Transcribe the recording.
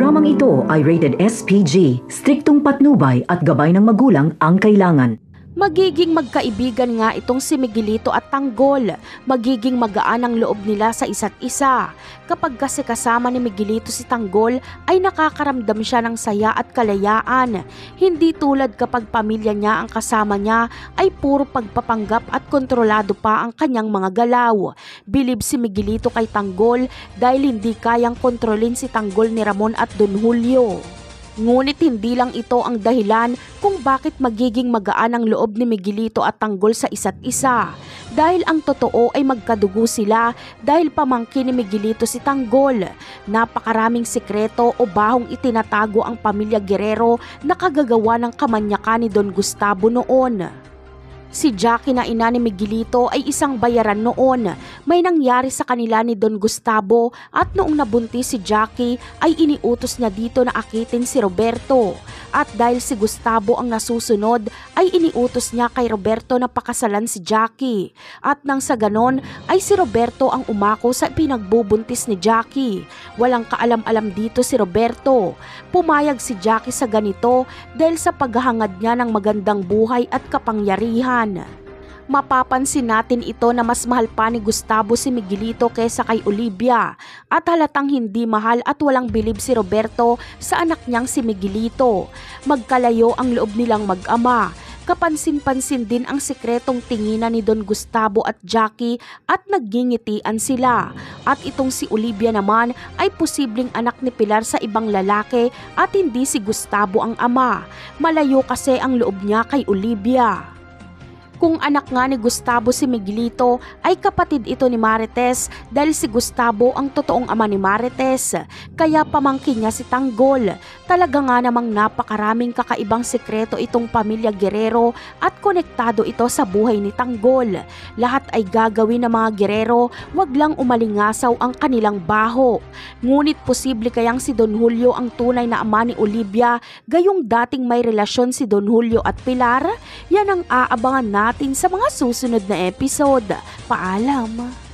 Programang ito ay rated SPG, striktong patnubay at gabay ng magulang ang kailangan. Magiging magkaibigan nga itong si Miguelito at Tanggol. Magiging magaan ang loob nila sa isa't isa. Kapag kasi kasama ni Miguelito si Tanggol ay nakakaramdam siya ng saya at kalayaan. Hindi tulad kapag pamilya niya ang kasama niya ay puro pagpapanggap at kontrolado pa ang kanyang mga galaw. Bilib si Miguelito kay Tanggol dahil hindi kayang kontrolin si Tanggol ni Ramon at Don Julio. Ngunit hindi lang ito ang dahilan kung bakit magiging magaan ang loob ni Miguelito at Tanggol sa isa't isa. Dahil ang totoo ay magkadugo sila dahil pamangkin ni Miguelito si Tanggol. Napakaraming sikreto o bahong itinatago ang pamilya Guerrero na kagagawa ng kamanyakan ni Don Gustavo noon. Si Jackie na ina ni Miguelito ay isang bayaran noon. May nangyari sa kanila ni Don Gustavo at noong nabuntis si Jackie ay iniutos niya dito na akitin si Roberto. At dahil si Gustavo ang nasusunod ay iniutos niya kay Roberto na pakasalan si Jackie. At nang sa ganon ay si Roberto ang umako sa pinagbubuntis ni Jackie. Walang kaalam-alam dito si Roberto. Pumayag si Jackie sa ganito dahil sa paghahangad niya ng magandang buhay at kapangyarihan. Mapapansin natin ito na mas mahal pa ni Gustavo si Miguelito kaysa kay Olivia at halatang hindi mahal at walang bilib si Roberto sa anak niyang si Miguelito. Magkalayo ang loob nilang mag-ama. Kapansin-pansin din ang sikretong tinginan ni Don Gustavo at Jackie at naggingitian sila. At itong si Olivia naman ay posibleng anak ni Pilar sa ibang lalaki at hindi si Gustavo ang ama. Malayo kasi ang loob niya kay Olivia. Kung anak nga ni Gustavo si Miguelito ay kapatid ito ni Marites dahil si Gustavo ang totoong ama ni Marites, kaya pamangkin niya si Tanggol. Talaga nga namang napakaraming kakaibang sikreto itong pamilya Guerrero at konektado ito sa buhay ni Tanggol. Lahat ay gagawin ng mga Guerrero, wag lang umalingasaw ang kanilang baho. Ngunit posible kayang si Don Julio ang tunay na ama ni Olivia gayong dating may relasyon si Don Julio at Pilar? Yan ang aabangan natin sa mga susunod na episode. Paalam!